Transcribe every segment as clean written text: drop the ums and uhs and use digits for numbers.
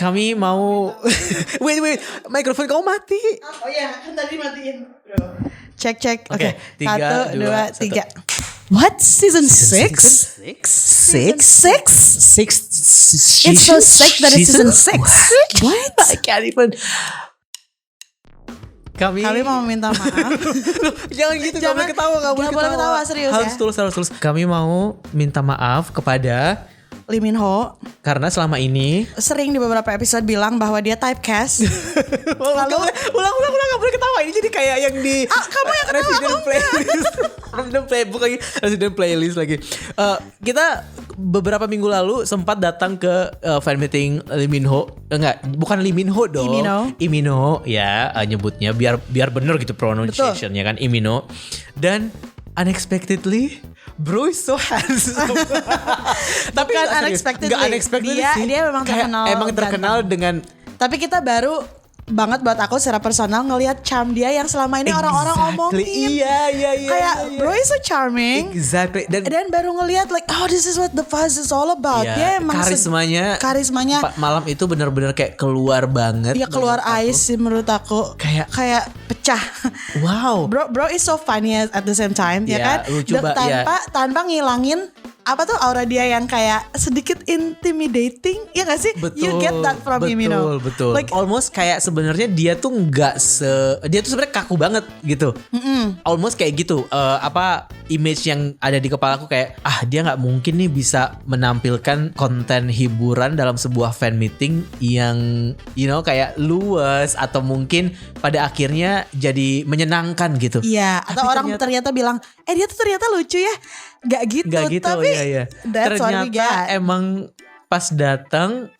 Kami mau wait, mikrofon kamu mati. Oh iya, kan tadi matiin. Cek. Oke, 3, 2, 1. What? Season 6? 6? It's so sick that it's season 6. What? I can't even. Kami mau minta maaf. Jangan gitu, gak boleh ketawa. Gak boleh ketawa, serius harus ya. Tulus. Kami mau minta maaf kepada Lee Min Ho karena selama ini sering di beberapa episode bilang bahwa dia typecast. Lalu ulang gak boleh ketawa. Ini jadi kayak yang di kamu yang ketawa, Resident Playlist lagi. Kita beberapa minggu lalu sempat datang ke fan meeting Lee Min Ho. Enggak, bukan Lee Min Ho dong. Lee Min Ho ya, nyebutnya biar bener gitu pronunciation-nya kan, Lee Min Ho. Dan unexpectedly bro is so handsome. Tapi kan unexpectedly dia memang terkenal. Emang terkenal dengan. Tapi kita baru banget buat aku secara personal ngelihat charm dia yang selama ini orang-orang omongin. Iya. Kayak bro is so charming. Exactly. Dan baru ngelihat like this is what the buzz is all about. Iya, Dia emang karismanya malam itu benar-benar kayak keluar banget. Dia keluar ice sih menurut aku. Kayak pecah. Wow. Bro is so funny at the same time, ya kan? Lucu tanpa ngilangin apa tuh aura dia yang kayak sedikit intimidating, ya gak sih? Betul, you get that from him, you know. Betul. Like almost kayak sebenarnya dia tuh dia tuh sebenarnya kaku banget gitu. Almost kayak gitu. Image yang ada di kepala aku kayak dia nggak mungkin nih bisa menampilkan konten hiburan dalam sebuah fan meeting yang kayak luas atau mungkin pada akhirnya jadi menyenangkan gitu. Iya. Atau orang ternyata bilang dia tuh ternyata lucu ya. Gak gitu. Tapi iya. That's what we ternyata get. emang pas datang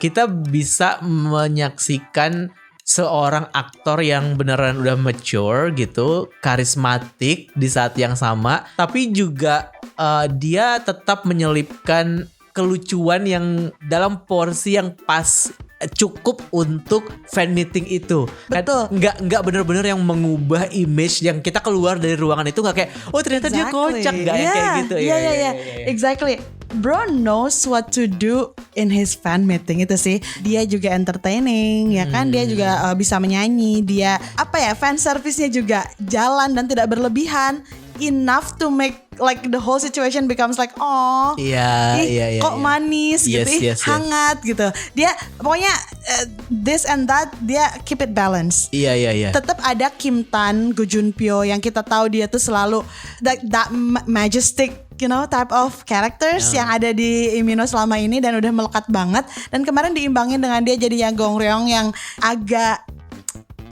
kita bisa menyaksikan seorang aktor yang beneran udah mature gitu, karismatik di saat yang sama, tapi juga dia tetap menyelipkan kelucuan yang dalam porsi yang pas, cukup untuk fan meeting itu. Betul. Kan nggak benar-benar yang mengubah image yang kita keluar dari ruangan itu, nggak kayak ternyata dia kocak, nggak yang kayak gitu. Iya. Exactly. Bro knows what to do in his fan meeting itu sih. Dia juga entertaining, ya kan? Dia juga bisa menyanyi. Dia fan service-nya juga jalan dan tidak berlebihan. Enough to make like the whole situation becomes like iya, kok manis gitu, hangat gitu. Dia pokoknya this and that dia keep it balance. Iya. Tetap ada Kim Tan, Go Jun Pyo yang kita tahu dia tuh selalu that majestic type of characters yang ada di Lee Min Ho selama ini dan udah melekat banget. Dan kemarin diimbangin dengan dia jadi yang Gong Ryong yang agak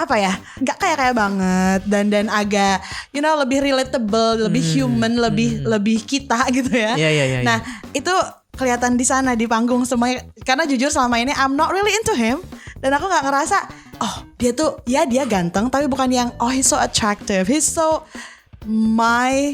nggak kayak banget dan agak lebih relatable, lebih human, lebih kita gitu ya. Iya. Nah itu kelihatan di sana di panggung semuanya. Karena jujur selama ini I'm not really into him dan aku nggak ngerasa dia ganteng tapi bukan yang he's so attractive, he's so my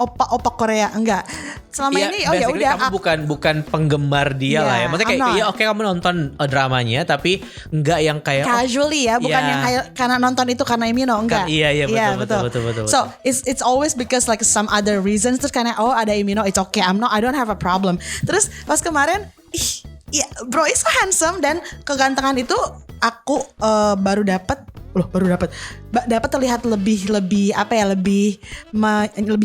opa Korea, enggak. Selama ini ya udah kamu bukan penggemar dia lah ya. Maksudnya kayak kamu nonton dramanya tapi enggak yang kayak casually ya, bukan yang kayak karena nonton itu karena Lee Min Ho, enggak. Iya, betul. So it's always because like some other reasons, terus karena ada Lee Min Ho, it's okay. I don't have a problem. Terus pas kemarin bro is so handsome dan kegantengan itu aku baru dapat terlihat lebih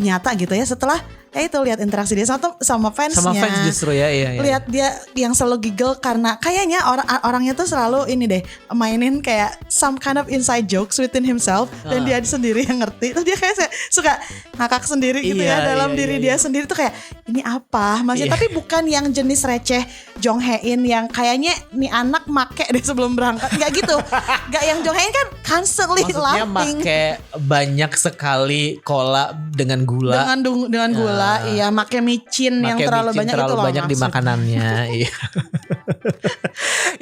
nyata gitu ya setelah itu lihat interaksi dia sama fansnya. Sama fans justru ya, iya. Lihat dia yang selalu giggle karena kayaknya orangnya tuh selalu ini deh mainin kayak some kind of inside jokes within himself dan dia sendiri yang ngerti. Terus dia kayak suka ngakak sendiri gitu dalam diri dia sendiri tuh kayak ini apa maksudnya, tapi bukan yang jenis receh Jong Hae-in yang kayaknya nih anak make deh sebelum berangkat, nggak gitu. Nggak yang Jong Hae-in kan constantly maksudnya laughing. Make banyak sekali cola dengan gula. Dengan gula. Iya, make micin yang terlalu banyak itu loh banyak di makanannya. Iya.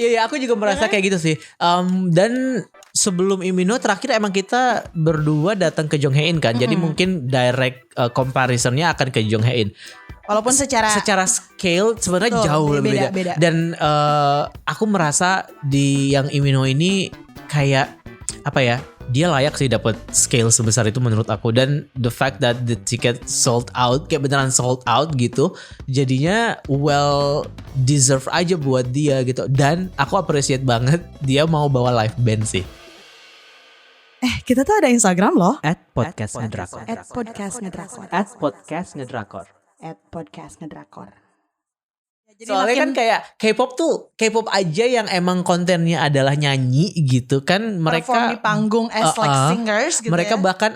Iya, aku juga merasa kayak gitu sih. Dan sebelum Lee Min Ho terakhir emang kita berdua datang ke Jong Hae-in kan. Jadi mungkin direct comparisonnya akan ke Jong Hae-in. Walaupun secara scale sebenarnya jauh lebih beda. Dan aku merasa di yang Lee Min Ho ini kayak dia layak sih dapat scale sebesar itu menurut aku. Dan the fact that the ticket sold out, kayak beneran sold out gitu, jadinya well deserve aja buat dia gitu. Dan aku appreciate banget dia mau bawa live band sih. Kita tuh ada Instagram loh. @podcastngedrakor. @podcastngedrakor. @podcastngedrakor. @podcastngedrakor. Jadi Soalnya kan kayak K-pop aja yang emang kontennya adalah nyanyi gitu kan, mereka perform di panggung as like singers gitu. Mereka bahkan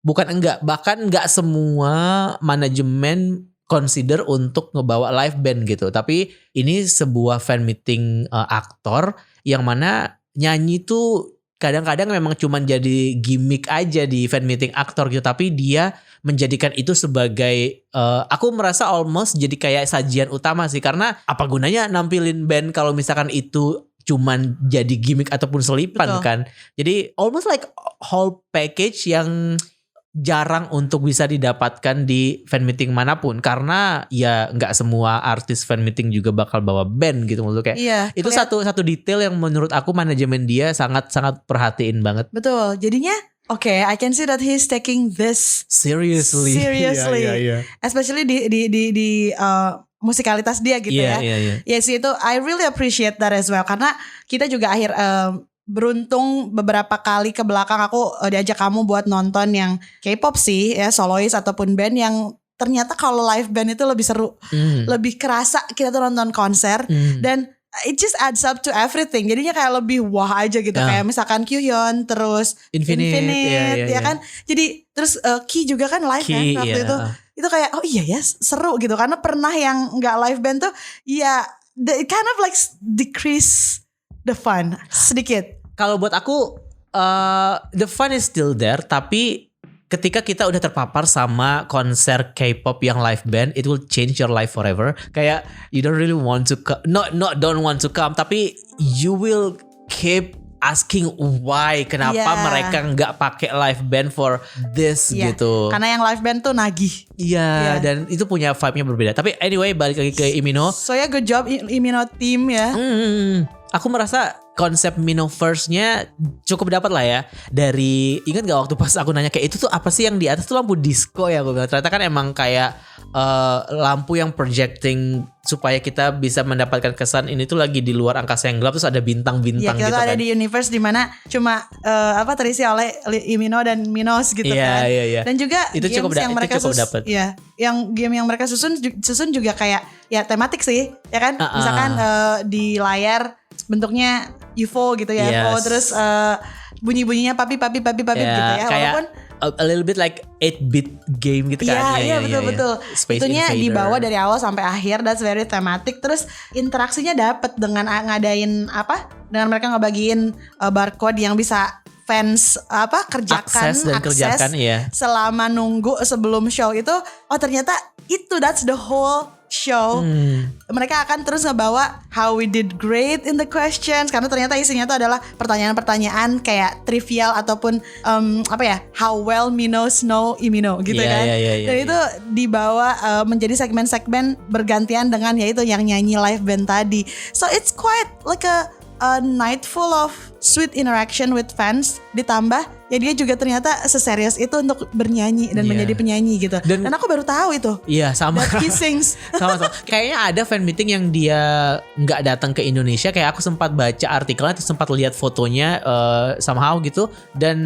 bahkan enggak semua manajemen consider untuk ngebawa live band gitu. Tapi ini sebuah fan meeting aktor yang mana nyanyi tuh kadang-kadang memang cuman jadi gimmick aja di fan meeting aktor gitu, tapi dia menjadikan itu sebagai aku merasa almost jadi kayak sajian utama sih, karena apa gunanya nampilin band kalau misalkan itu cuman jadi gimmick ataupun selipan. Betul. Kan. Jadi almost like whole package yang jarang untuk bisa didapatkan di fan meeting manapun, karena ya nggak semua artis fan meeting juga bakal bawa band gitu menurut kayak. Iya, itu satu detail yang menurut aku manajemen dia sangat perhatiin banget. Betul. Jadinya I can see that he's taking this seriously. Yeah. Especially di musikalitas dia gitu ya. Ya sih, itu I really appreciate that as well, karena kita juga beruntung beberapa kali ke belakang aku diajak kamu buat nonton yang K-pop sih ya, solois ataupun band yang ternyata kalau live band itu lebih seru, lebih kerasa kita tuh nonton konser, dan it just adds up to everything. Jadinya kayak lebih wah aja gitu, kayak misalkan Kyuhyun terus Infinite ya kan. Jadi terus Key juga kan live kan waktu itu. Itu kayak oh iya ya seru gitu, karena pernah yang nggak live band tuh ya it kind of like decrease the fun sedikit. Kalau buat aku the fun is still there, tapi ketika kita udah terpapar sama konser K-pop yang live band, it will change your life forever. Kayak you don't really want to don't want to come, tapi you will keep asking why, kenapa mereka nggak pakai live band for this gitu. Karena yang live band tuh nagih. Iya, dan itu punya vibe-nya berbeda. Tapi anyway, balik lagi ke Imino. So ya good job Imino team ya. Aku merasa konsep Minoverse-nya cukup dapat lah ya. Dari, ingat gak waktu pas aku nanya kayak itu tuh apa sih yang di atas tuh lampu disco ya, aku bilang. Ternyata kan emang kayak lampu yang projecting supaya kita bisa mendapatkan kesan ini tuh lagi di luar angkasa yang gelap, terus ada bintang-bintang gitu kan. Kita ada di universe dimana cuma terisi oleh Imino dan Minos gitu kan. Iya. Dan juga itu games yang mereka yang game yang mereka susun juga kayak ya tematik sih, ya kan? Misalkan di layar bentuknya UFO gitu ya, UFO, terus bunyi-bunyinya papi gitu ya. Kayak walaupun a little bit like 8-bit game gitu kan. Iya, betul. Itunya dibawa dari awal sampai akhir, that's very thematic. Terus interaksinya dapat dengan ngadain dengan mereka ngebagiin barcode yang bisa fans kerjakan selama nunggu sebelum show itu. Oh ternyata that's the whole show. Mereka akan terus ngebawa how we did great in the questions, karena ternyata isinya itu adalah pertanyaan-pertanyaan kayak trivial ataupun how well Minos know Imino gitu kan. Dan itu dibawa menjadi segmen-segmen bergantian dengan yaitu yang nyanyi live band tadi. So it's quite like a night full of sweet interaction with fans, ditambah ya dia juga ternyata seserius itu untuk bernyanyi dan menjadi penyanyi gitu. Dan aku baru tahu itu. Iya, sama. That he sings. sama. Kayaknya ada fan meeting yang dia nggak datang ke Indonesia. Kayak aku sempat baca artikelnya, terus sempat lihat fotonya somehow gitu. Dan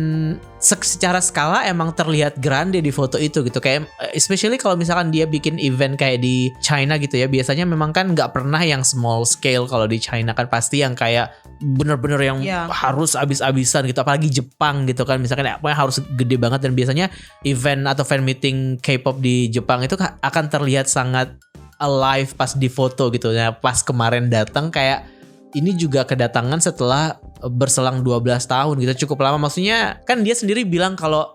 secara skala emang terlihat grande di foto itu gitu. Kayak especially kalau misalkan dia bikin event kayak di China gitu ya. Biasanya memang kan nggak pernah yang small scale. Kalau di China kan pasti yang kayak bener-bener yang harus abis-abisan gitu. Apalagi Jepang gitu kan. Misalkan harus gede banget, dan biasanya event atau fan meeting K-pop di Jepang itu akan terlihat sangat alive pas di foto gitu. Nah, pas kemarin datang kayak ini juga kedatangan setelah berselang 12 tahun gitu, cukup lama. Maksudnya kan dia sendiri bilang kalau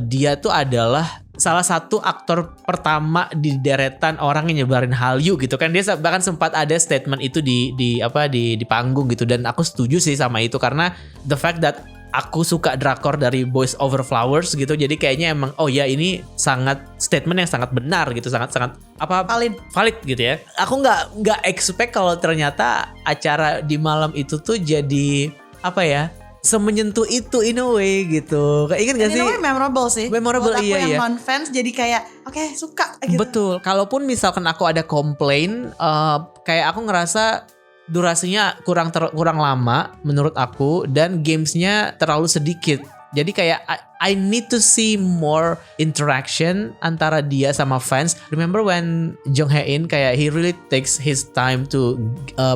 dia tuh adalah salah satu aktor pertama di deretan orang yang nyebarin Hallyu gitu kan. Dia bahkan sempat ada statement itu di panggung gitu, dan aku setuju sih sama itu, karena the fact that aku suka drakor dari Boys Over Flowers gitu. Jadi kayaknya emang ini sangat statement yang sangat benar gitu, sangat valid gitu ya. Aku nggak expect kalau ternyata acara di malam itu tuh jadi semenyentuh itu in a way gitu. Kayak ingat gak And sih? in a way memorable sih. Memorable, Buat aku iya, yang iya. non fans jadi kayak oke, suka gitu. Betul. Kalaupun misalkan aku ada komplain, kayak aku ngerasa durasinya kurang lama menurut aku dan gamesnya terlalu sedikit. Jadi kayak I need to see more interaction antara dia sama fans. Remember when Jong Hae In kayak he really takes his time to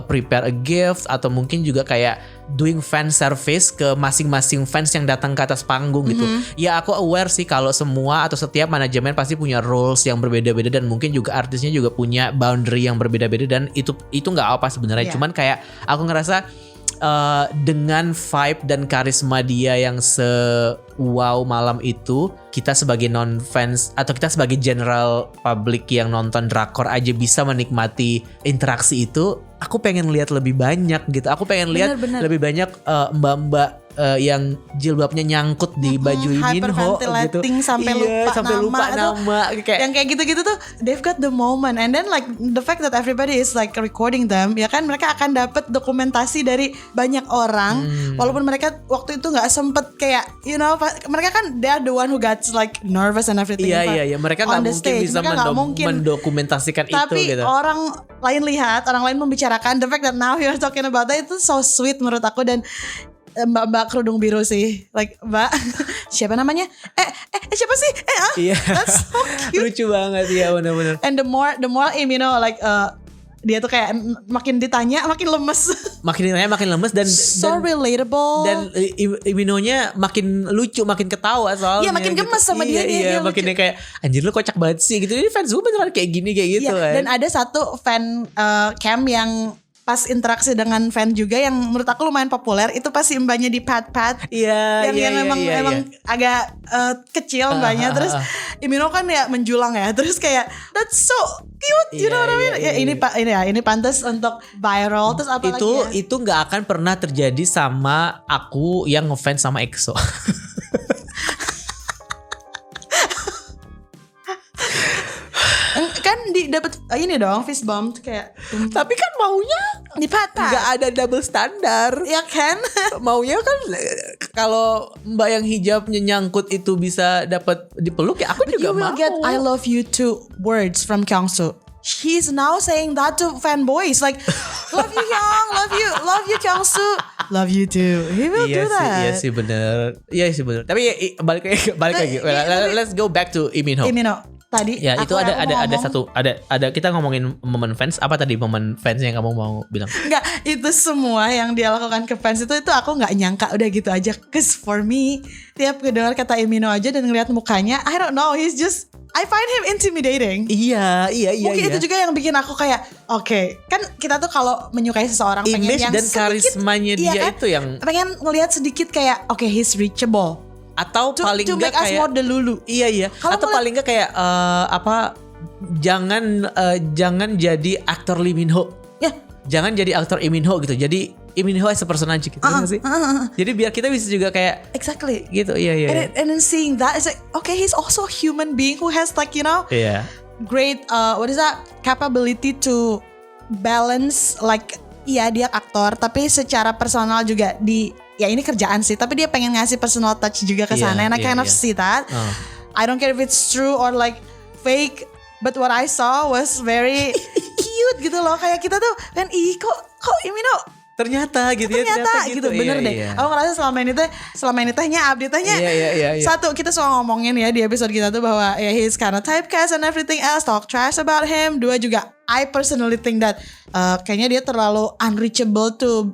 prepare a gift atau mungkin juga kayak doing fan service ke masing-masing fans yang datang ke atas panggung gitu. Ya aku aware sih kalau semua atau setiap manajemen pasti punya roles yang berbeda-beda dan mungkin juga artisnya juga punya boundary yang berbeda-beda dan itu nggak apa sebenarnya. Yeah. Cuman kayak aku ngerasa dengan vibe dan karisma dia yang wow malam itu, kita sebagai non fans atau kita sebagai general public yang nonton drakor aja bisa menikmati interaksi itu. Aku pengen lihat lebih banyak gitu. Aku pengen lihat Bener-bener. lebih banyak mbak-mbak yang jilbabnya nyangkut di baju Lee Min Ho gitu. Hyperventilating sampai lupa nama. Kayak Yang kayak gitu-gitu tuh they've got the moment and then like the fact that everybody is like recording them, ya kan mereka akan dapat dokumentasi dari banyak orang walaupun mereka waktu itu nggak sempet kayak mereka kan they are the one who got like nervous and everything. Iya mereka nggak mungkin stage. bisa Mereka nggak mungkin. mendokumentasikan Tapi itu gitu. orang lain lihat, orang lain membicarakan the fact that now you're talking about that, itu so sweet menurut aku. Dan mbak kerudung biru sih, like mbak siapa namanya? Siapa sih? Iya. That's so cute. Lucu banget ya benar-benar. And the more like dia tuh kayak makin ditanya makin lemes. Makin ditanya makin lemes dan Relatable. dan Iminonya makin lucu, makin ketawa soalnya. Iya, makin gemes sama dia, dia makin lucu. dia kayak anjir lu kocak banget sih gitu. Ini fans gue beneran kayak gini kayak gitu Iya, kan. dan ada satu fan cam yang pas interaksi dengan fan juga yang menurut aku lumayan populer, itu pas si mbaknya di pat-pat. Iya, yang emang agak kecil mbaknya. Terus Imino kan ya menjulang ya. Terus kayak that's so cute, you know what I mean? Ya, ini pantas untuk viral. Terus apa lagi ya? Itu nggak akan pernah terjadi sama aku yang ngefans sama EXO. Kan dapat ini dong fist bump kayak Tapi kan maunya di pat-pat. nggak ada double standar. Ya kan? Maunya kan kalau mbak yang hijabnya nyangkut itu bisa dapat dipeluk ya aku But juga you will mau. get I love you too words from Kyungsu. He's now saying that to fanboys like love you Hyung, love you Kyungsu, love you too. He will do that. Iya sih bener. Tapi balik lagi. Let's go back to Iminho. Imino tadi Ya itu aku ada ngomong, satu ada kita ngomongin momen fans. Apa tadi momen fans yang kamu mau bilang? Enggak, itu semua yang dia lakukan ke fans itu aku nggak nyangka udah gitu aja. Cause for me tiap kedengar kata Imino aja dan ngeliat mukanya, I don't know, I find him intimidating. Iya. Mungkin itu juga yang bikin aku kayak oke, kan kita tuh kalau menyukai seseorang pengen Image yang dan sedikit, karismanya iya dia kan? itu yang pengen ngelihat sedikit kayak oke, he's reachable. atau paling To enggak make us kayak more delulu. Iya. Kalau Atau paling enggak kayak jangan jadi aktor Lee Min Ho. Ya, Jangan jadi aktor Lee Min Ho gitu. Jadi Lee Min Ho as a person aja gitu nggak sih? Jadi biar kita bisa juga kayak exactly. gitu. Iya. And then seeing that, it's like okay, he's also a human being who has like Iya. great capability to balance like iya dia aktor tapi secara personal juga ya ini kerjaan sih tapi dia pengen ngasih personal touch juga ke sana and I kind of see that. I don't care if it's true or like fake, but what I saw was very cute gitu loh, kayak kita tuh kan kok Imino Ternyata gitu. bener deh. Iya. Aku ngerasa selama ini tehnya update-nya. Iya. Satu, kita suka ngomongin ya di episode kita tuh bahwa ya he's kind of typecast and everything else, talk trash about him. Dua juga, I personally think that kayaknya dia terlalu unreachable to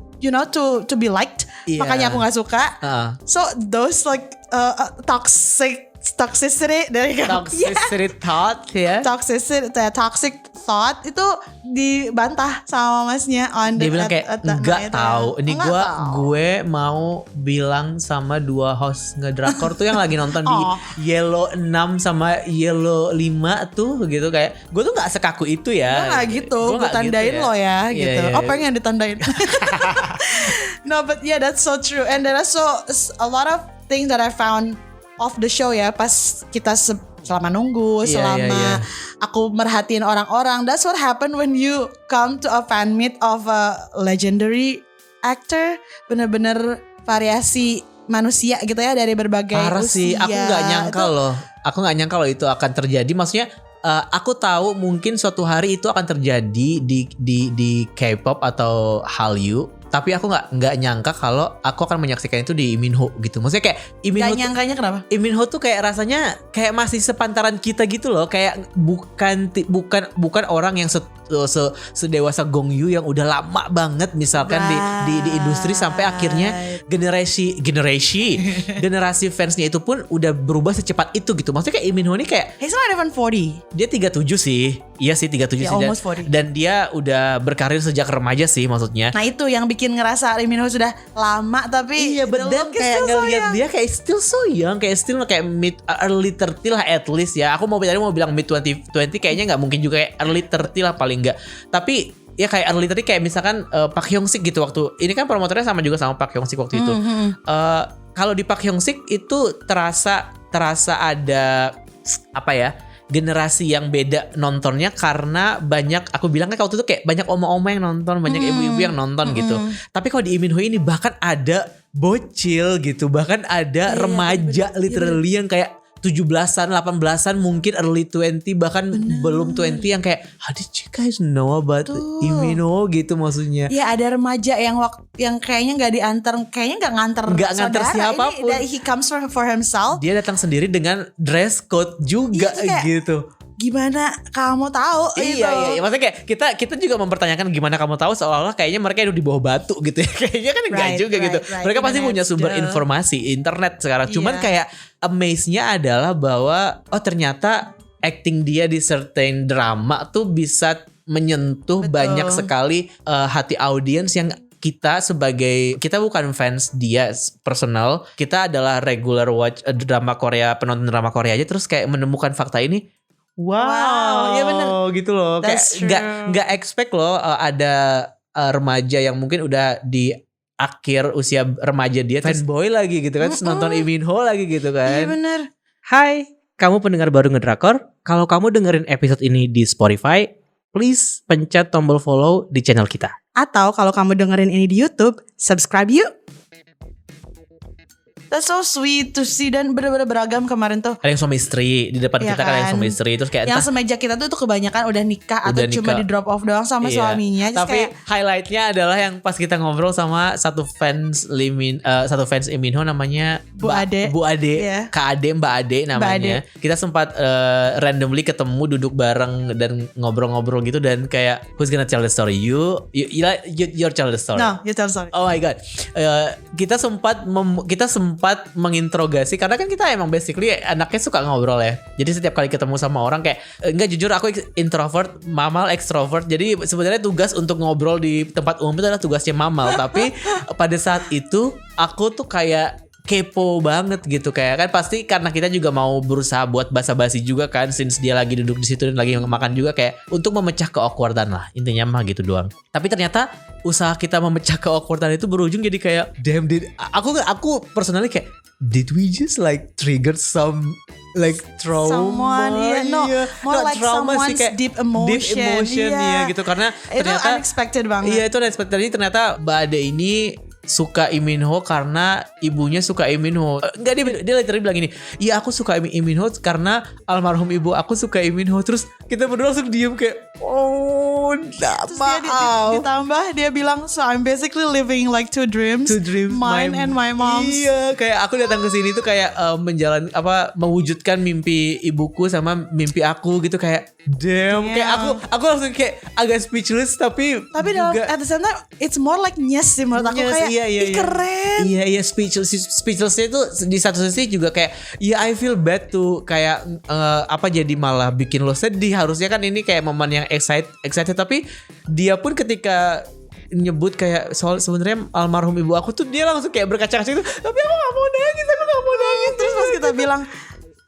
to be liked. Iya. Makanya aku nggak suka. So those like toxicity dari thought ya. toxic thought itu dibantah sama masnya on Dia bilang kayak nggak tahu. Ini Nggak gue mau bilang sama dua host ngedrakor tuh yang lagi nonton di Yellow 6 sama Yellow 5 tuh gitu, kayak gue tuh nggak sekaku itu ya. Gue gak gitu, gue tandain lo ya gitu. Pengen ditandain. No, but yeah, that's so true. And there are a lot of things that I found off the show ya, pas kita selama nunggu, selama aku merhatiin orang-orang. That's what happened when you come to a fan meet of a legendary actor. Bener-bener variasi manusia gitu ya dari berbagai Parah usia. sih, aku nggak nyangka Itu loh. Aku nggak nyangka loh itu akan terjadi. Maksudnya aku tahu mungkin suatu hari itu akan terjadi di K-pop atau Hallyu. Tapi aku nggak nyangka kalau aku akan menyaksikan itu di Lee Min-ho gitu. Maksudnya kayak Lee Min-ho Gak tuh, nyangkanya kenapa? Lee Min-ho tuh kayak rasanya kayak masih sepantaran kita gitu loh. Kayak bukan orang yang sedewasa Gong Yoo yang udah lama banget misalkan di industri sampai akhirnya generasi fansnya itu pun udah berubah secepat itu gitu. Maksudnya kayak Lee Min-ho ini kayak He's not even 40. dia 37 sih. Iya sih 37 Ya, sih. almost 40. Dan dia udah berkarir sejak remaja sih maksudnya. Nah itu yang bikin ngerasa Lee Min-ho sudah lama tapi Iya, but the then look is kayak still so ngeliat young. dia kayak still so young, kayak still kayak mid early 30 lah at least ya. Aku tadi mau bilang mid 20 kayaknya nggak mungkin juga, kayak early 30 lah paling nggak. Tapi ya kayak early 30 kayak misalkan Park Hyung Sik gitu waktu ini kan promotornya sama juga sama Park Hyung Sik waktu itu. Kalau di Park Hyung Sik itu terasa ada apa ya? Generasi yang beda nontonnya karena banyak, aku bilangnya waktu itu kayak banyak oma-oma yang nonton, banyak ibu-ibu yang nonton gitu. Tapi kalau di Lee Min-ho ini bahkan ada bocil gitu, bahkan ada remaja literally yang kayak 17-an, 18-an, mungkin early 20, bahkan belum 20 yang kayak how did you guys know about Lee Min-ho gitu maksudnya. Ya ada remaja yang kayaknya nggak diantar, kayaknya nggak nganter siapapun. Ini he comes for himself. Dia datang sendiri dengan dress code juga Iya, kayak, gitu. Gimana kamu tahu itu? Iya. Maksudnya kayak kita juga mempertanyakan gimana kamu tahu, seolah-olah kayaknya mereka hidup di bawah batu gitu ya. Kayaknya kan enggak juga gitu. Mereka pasti punya sumber informasi internet sekarang. Cuman kayak amaze-nya adalah bahwa ternyata acting dia di certain drama tuh bisa menyentuh banyak sekali hati audiens yang kita bukan fans dia personal, kita adalah regular watch drama Korea, penonton drama Korea aja, terus kayak menemukan fakta ini. Wow, ya bener. Gitu loh. That's Kayak nggak expect loh ada remaja yang mungkin udah di akhir usia remaja dia fanboy lagi gitu kan, terus nonton Lee Min-ho lagi gitu kan. Iya bener. Hai, kamu pendengar baru Ngedrakor. Kalau kamu dengerin episode ini di Spotify, please pencet tombol follow di channel kita. Atau kalau kamu dengerin ini di YouTube, subscribe yuk. That's so sweet to see, dan bener-bener beragam kemarin tuh. Ada yang suami istri di depan Iya kita kan, ada yang kan? suami istri, terus kayak Yang semeja kita tuh kebanyakan udah nikah atau Udah cuma nikah. di drop off doang sama Iya. suaminya. Just Tapi kayak, highlightnya adalah yang pas kita ngobrol sama satu fans Lee Min-ho namanya Bu Ade. Bu Ade, Iya. Kak Ade, Mbak Ade namanya. Kita sempat randomly ketemu, duduk bareng dan ngobrol-ngobrol gitu, dan kayak who's gonna tell the story? You tell the story. no, you tell sorry. Oh my god, kita sempat menginterogasi karena kan kita emang basically anaknya suka ngobrol ya. Jadi setiap kali ketemu sama orang kayak enggak, jujur aku introvert, Mamal extrovert. Jadi sebenarnya tugas untuk ngobrol di tempat umum itu adalah tugasnya Mamal. Tapi pada saat itu aku tuh kayak kepo banget gitu, kayak kan pasti karena kita juga mau berusaha buat basa-basi juga kan, since dia lagi duduk di situ dan lagi makan juga, kayak untuk memecah keawkwardan lah, intinya mah gitu doang. Tapi ternyata usaha kita memecah keawkwardan itu berujung jadi kayak damn, aku personally kayak did we just like trigger some like trauma? Someone, more Not like trauma sih, someone's kayak deep emotion, ya gitu, karena itu ternyata unexpected banget. Iya, itu unexpected. Jadi ternyata Mbak Ade ini suka Lee Min-ho karena ibunya suka Lee Min-ho. Enggak, dia literally bilang gini, iya aku suka Lee Min-ho karena almarhum ibu aku suka Lee Min-ho. Terus kita berdua langsung diem kayak Terus dia ditambah dia bilang, so I'm basically living like two dreams mine and my mom's. Iya, kayak aku datang ke sini tuh kayak mewujudkan mimpi ibuku sama mimpi aku gitu, kayak damn. Kayak aku langsung kayak agak speechless, tapi dalam juga at the same time it's more like nyes sih menurut aku, kayak iya. keren. Iya, speechlessnya itu di satu sisi juga kayak I feel bad tuh, kayak jadi malah bikin lo sedih. Harusnya kan ini kayak momen yang excited, tapi dia pun ketika nyebut kayak soal sebenarnya almarhum ibu aku tuh, dia langsung kayak berkaca-kaca gitu, tapi aku gak mau nangis. Terus pas kita bilang,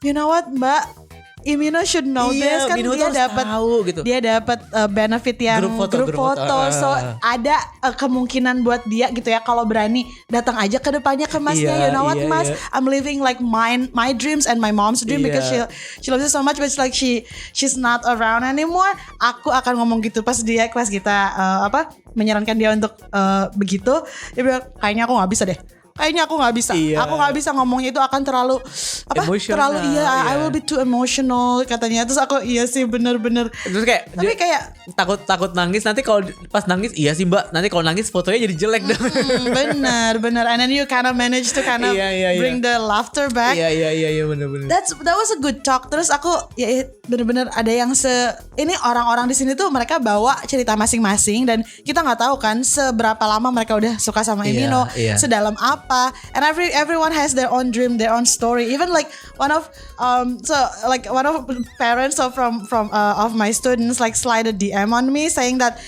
you know what Mbak, Lee Min-ho should know this, kan dia dapat benefit yang grup foto. So ada kemungkinan buat dia gitu ya, kalau berani datang aja ke depannya ke masnya. You know what mas, I'm living like my dreams and my mom's dream because she loves it so much, but it's like she's not around anymore. Aku akan ngomong gitu pas kita menyarankan dia untuk begitu. Dia bilang kayaknya aku nggak bisa deh. kayaknya aku nggak bisa. Iya. Aku nggak bisa ngomongnya itu akan terlalu Emosional, terlalu iya. I will be too emotional katanya. Terus aku iya sih bener-bener. Terus kayak Tapi kayak takut nangis, nanti kalau pas nangis iya sih mbak, nanti kalau nangis fotonya jadi jelek dong. bener. And then you kind of manage to kind of Iya. bring the laughter back. Iya bener. That was a good talk. Terus aku ya bener-bener ada yang ini orang-orang di sini tuh mereka bawa cerita masing-masing dan kita nggak tahu kan seberapa lama mereka udah suka sama Emino, sedalam apa. And everyone has their own dream, their own story. Even like one of parents of of my students like slide a DM on me saying that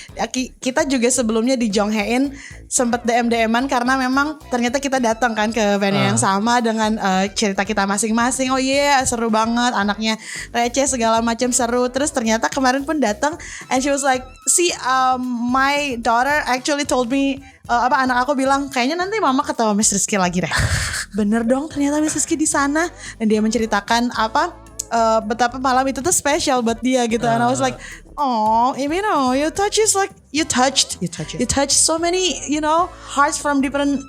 kita juga sebelumnya di Jonghae-in sempet DM-an karena memang ternyata kita datang kan ke venue yang sama dengan cerita kita masing-masing. Oh iya, seru banget, anaknya receh segala macam seru. Terus ternyata kemarin pun datang and she was like, "See, my daughter actually told me anak aku bilang kayaknya nanti mama ketemu Miss Rizky lagi deh." Bener dong, ternyata Miss Rizky di sana dan dia menceritakan betapa malam itu tuh spesial buat dia gitu. And I was like, oh, Emino, you touched so many, hearts from different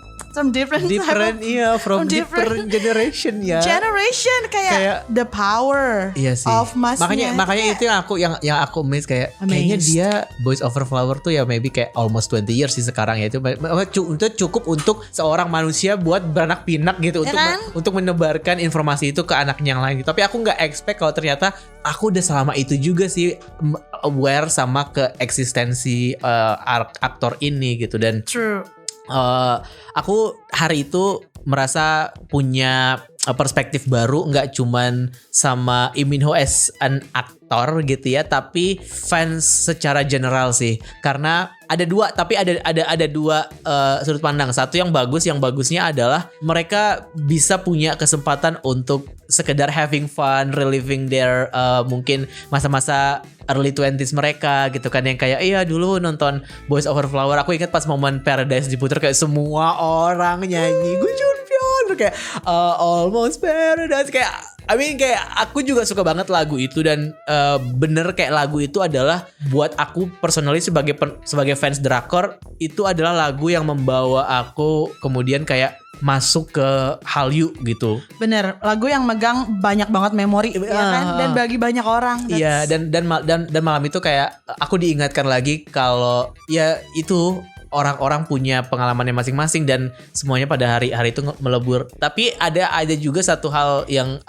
generation ya. Generation kayak the power of masnya. Makanya itu yang aku miss kayaknya dia Boys Over Flower tuh ya maybe kayak almost 20 years sih sekarang ya. Itu cukup untuk seorang manusia buat beranak pinak gitu untuk menebarkan informasi itu ke anaknya yang lain gitu. Tapi aku nggak expect kalau ternyata aku udah selama itu juga sih aware sama ke eksistensi aktor ini gitu. Dan true. Aku hari itu merasa punya perspektif baru, nggak cuman sama Lee Min Ho as an aktor gitu ya, tapi fans secara general sih. Karena ada dua sudut pandang. Satu yang bagusnya adalah mereka bisa punya kesempatan untuk sekedar having fun, reliving their mungkin masa-masa early 20s mereka gitu kan, yang kayak iya dulu nonton Boys Over Flower, aku ingat pas momen Paradise diputar kayak semua orang nyanyi Gu Junpyeon kayak Almost Paradise, kayak kayak aku juga suka banget lagu itu. Dan bener kayak lagu itu adalah buat aku personally sebagai fans drakor, itu adalah lagu yang membawa aku kemudian kayak masuk ke Hallyu gitu. Bener, lagu yang megang banyak banget memori ya kan, dan bagi banyak orang. Iya, dan malam itu kayak aku diingatkan lagi kalau ya itu orang-orang punya pengalamannya masing-masing dan semuanya pada hari itu melebur. Tapi ada juga satu hal yang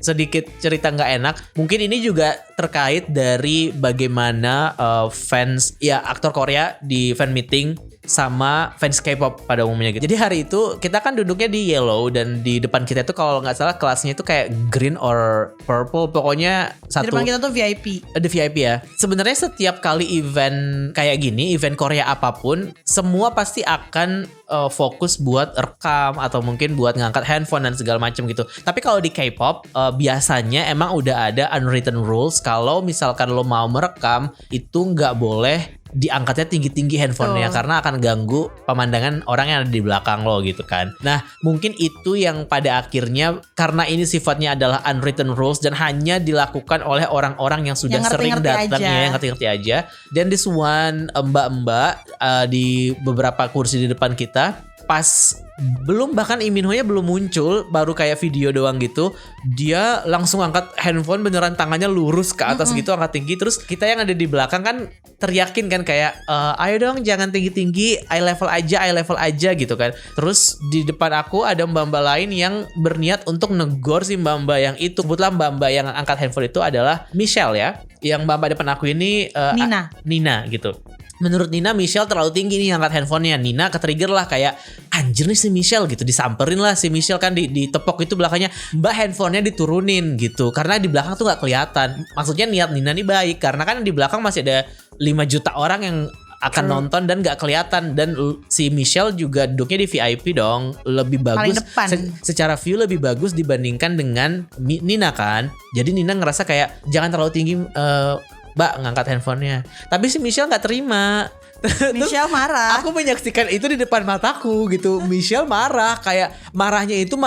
sedikit cerita nggak enak. Mungkin ini juga terkait dari bagaimana fans ya aktor Korea di fan meeting sama fans K-pop pada umumnya gitu. Jadi hari itu kita kan duduknya di yellow dan di depan kita itu kalau nggak salah kelasnya itu kayak green or purple, pokoknya satu. Di depan kita tuh VIP. Ada VIP ya. Sebenarnya setiap kali event kayak gini, event Korea apapun, semua pasti akan fokus buat rekam atau mungkin buat ngangkat handphone dan segala macam gitu. Tapi kalau di K-pop biasanya emang udah ada unwritten rules kalau misalkan lo mau merekam itu nggak boleh diangkatnya tinggi-tinggi handphonenya karena akan ganggu pemandangan orang yang ada di belakang lo gitu kan. Nah mungkin itu yang pada akhirnya karena ini sifatnya adalah unwritten rules dan hanya dilakukan oleh orang-orang yang sudah sering datang ya, yang ngerti-ngerti aja. Dan this one mbak-mbak di beberapa kursi di depan kita pas bahkan Lee Min Ho-nya belum muncul, baru kayak video doang gitu, dia langsung angkat handphone beneran, tangannya lurus ke atas gitu, angkat tinggi. Terus kita yang ada di belakang kan teriakin kan kayak ayo dong jangan tinggi-tinggi, eye level aja gitu kan. Terus di depan aku ada mbak-mbak lain yang berniat untuk negor si mbak-mbak yang itu. Kebetulan mbak-mbak yang angkat handphone itu adalah Michelle ya, yang mbak-mbak depan aku ini Nina gitu. Menurut Nina, Michelle terlalu tinggi nih angkat handphonenya. Nina ketrigger lah kayak anjir nih si Michelle gitu, disamperin lah si Michelle kan, ditepok itu belakangnya, mbak handphonenya diturunin gitu karena di belakang tuh nggak kelihatan. Maksudnya niat Nina nih baik karena kan di belakang masih ada 5 juta orang yang akan nonton dan nggak kelihatan, dan si Michelle juga duduknya di VIP dong, lebih bagus secara view lebih bagus dibandingkan dengan Nina kan. Jadi Nina ngerasa kayak jangan terlalu tinggi mbak ngangkat handphonenya, tapi si Michelle nggak terima. Michelle marah. Aku menyaksikan itu di depan mataku gitu. Michelle marah, kayak marahnya itu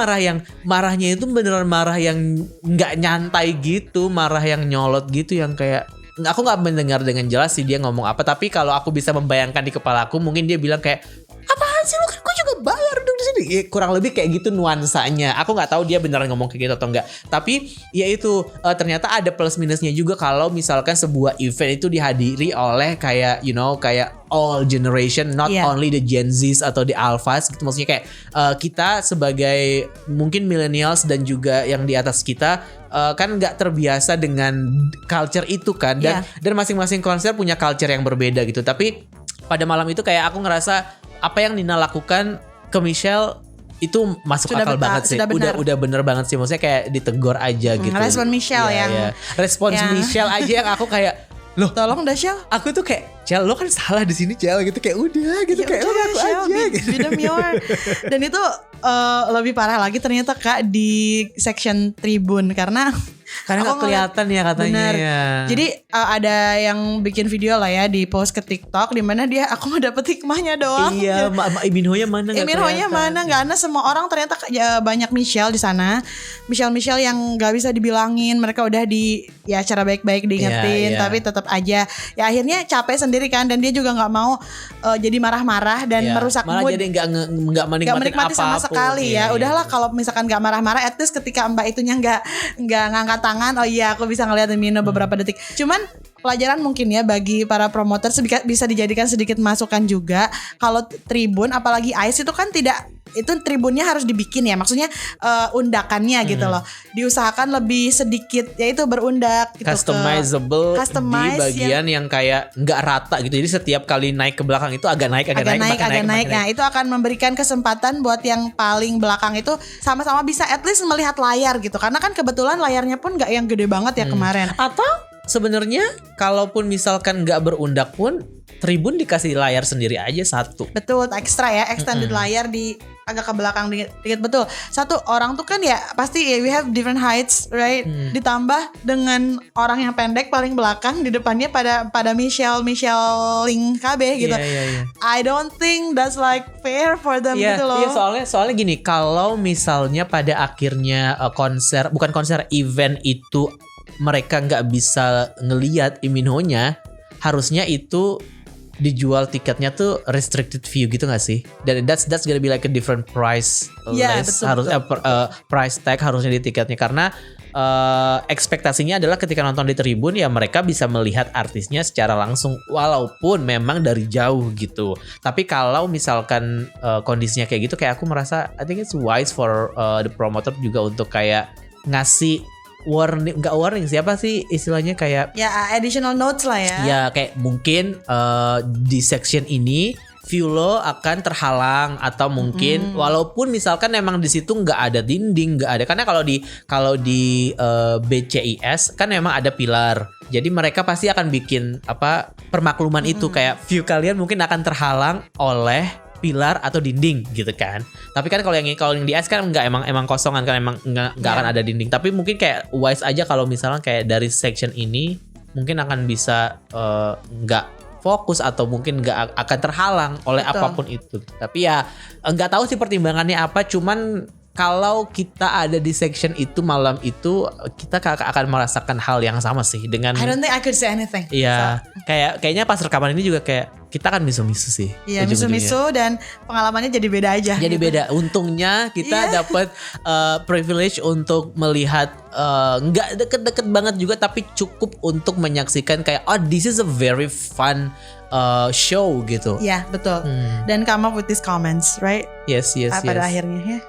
beneran marah yang nggak nyantai gitu, marah yang nyolot gitu, yang kayak aku nggak mendengar dengan jelas sih dia ngomong apa, tapi kalau aku bisa membayangkan di kepalaku mungkin dia bilang kayak apa apaan sih lu kan gue juga bayar dong di sini. Ya, kurang lebih kayak gitu nuansanya. Aku nggak tahu dia beneran ngomong kayak gitu atau enggak. Tapi ya itu ternyata ada plus minusnya juga kalau misalkan sebuah event itu dihadiri oleh kayak kayak all generation, not only the Gen Zs atau the Alphas gitu. Maksudnya kayak kita sebagai mungkin millennials dan juga yang di atas kita kan nggak terbiasa dengan culture itu kan, dan masing-masing konser punya culture yang berbeda gitu. Tapi pada malam itu kayak aku ngerasa apa yang Nina lakukan ke Michelle itu masuk akal banget sih. Udah bener banget sih. Maksudnya kayak ditegur aja gitu. Respon Michelle Respons Michelle aja yang aku kayak loh, tolong dah Shell. Aku tuh kayak Cel, lo kan salah di sini Cel gitu, kayak udah gitu, kayak lo ngaku aja gitu. Dan itu lebih parah lagi ternyata Kak di section tribun karena nggak kelihatan ya katanya. Bener. Ya. Jadi ada yang bikin video lah ya di post ke TikTok di mana dia aku nggak dapet hikmahnya doang. Iya, Minho-nya mana? Minho-nya mana? Nggak ada. Semua orang ternyata ya, banyak Michelle di sana. Michelle yang nggak bisa dibilangin. Mereka udah cara baik-baik diingetin, tapi tetap aja ya akhirnya capek sendiri kan, dan dia juga nggak mau jadi marah-marah dan merusak malah mood. jadi nggak menikmati sama sekali ya. Udahlah kalau misalkan nggak marah-marah, at least ketika Mbak itunya nggak ngangkat tangan, oh iya aku bisa ngeliatin Minho beberapa detik. Cuman pelajaran mungkin ya bagi para promoter bisa dijadikan sedikit masukan juga. Kalau tribun apalagi ICE itu kan itu tribunnya harus dibikin ya, maksudnya undakannya gitu loh, diusahakan lebih sedikit yaitu berundak gitu, customizable di bagian yang kayak nggak rata gitu, jadi setiap kali naik ke belakang itu agak naik. Nah itu akan memberikan kesempatan buat yang paling belakang itu sama-sama bisa at least melihat layar gitu, karena kan kebetulan layarnya pun nggak yang gede banget ya kemarin. Atau sebenarnya kalaupun misalkan nggak berundak pun tribun dikasih layar sendiri aja satu. Betul, ekstra ya, extended layar di agak ke belakang dikit. Betul. Satu orang tuh kan ya pasti we have different heights, right? Ditambah dengan orang yang pendek paling belakang, di depannya pada Michelle Ling KB gitu. Yeah. I don't think that's like fair for them gitu loh. Iya, soalnya gini, kalau misalnya pada akhirnya bukan konser event itu mereka nggak bisa ngelihat Minho-nya, harusnya itu dijual tiketnya tuh restricted view gitu gak sih? Dan that's gonna be like a different price list, price tag harusnya di tiketnya, karena ekspektasinya adalah ketika nonton di tribun ya mereka bisa melihat artisnya secara langsung walaupun memang dari jauh gitu. Tapi kalau misalkan kondisinya kayak gitu, kayak aku merasa I think it's wise for the promoter juga untuk kayak ngasih warning siapa sih istilahnya, kayak additional notes lah ya. Ya kayak mungkin di section ini view lo akan terhalang, atau mungkin walaupun misalkan memang di situ nggak ada dinding, nggak ada, karena kalau di BCIS kan memang ada pilar, jadi mereka pasti akan bikin permakluman itu kayak view kalian mungkin akan terhalang oleh pilar atau dinding gitu kan. Tapi kan kalau yang di ICE kan enggak, emang kosongan kan, emang enggak akan ada dinding. Tapi mungkin kayak wise aja kalau misalnya kayak dari section ini mungkin akan bisa enggak fokus atau mungkin enggak akan terhalang oleh apapun itu. Tapi ya enggak tahu sih pertimbangannya apa, cuman kalau kita ada di section itu malam itu, kita akan merasakan hal yang sama sih dengan. I don't think I could say anything. Iya, kayaknya pas rekaman ini juga kayak kita kan misu-misu sih. Iya, misu-misu dan pengalamannya jadi beda aja. Jadi beda. Untungnya kita dapat privilege untuk melihat nggak deket-deket banget juga, tapi cukup untuk menyaksikan kayak this is a very fun show gitu. Iya, betul. Dan come up with these comments, right? Yes. Pada akhirnya ya.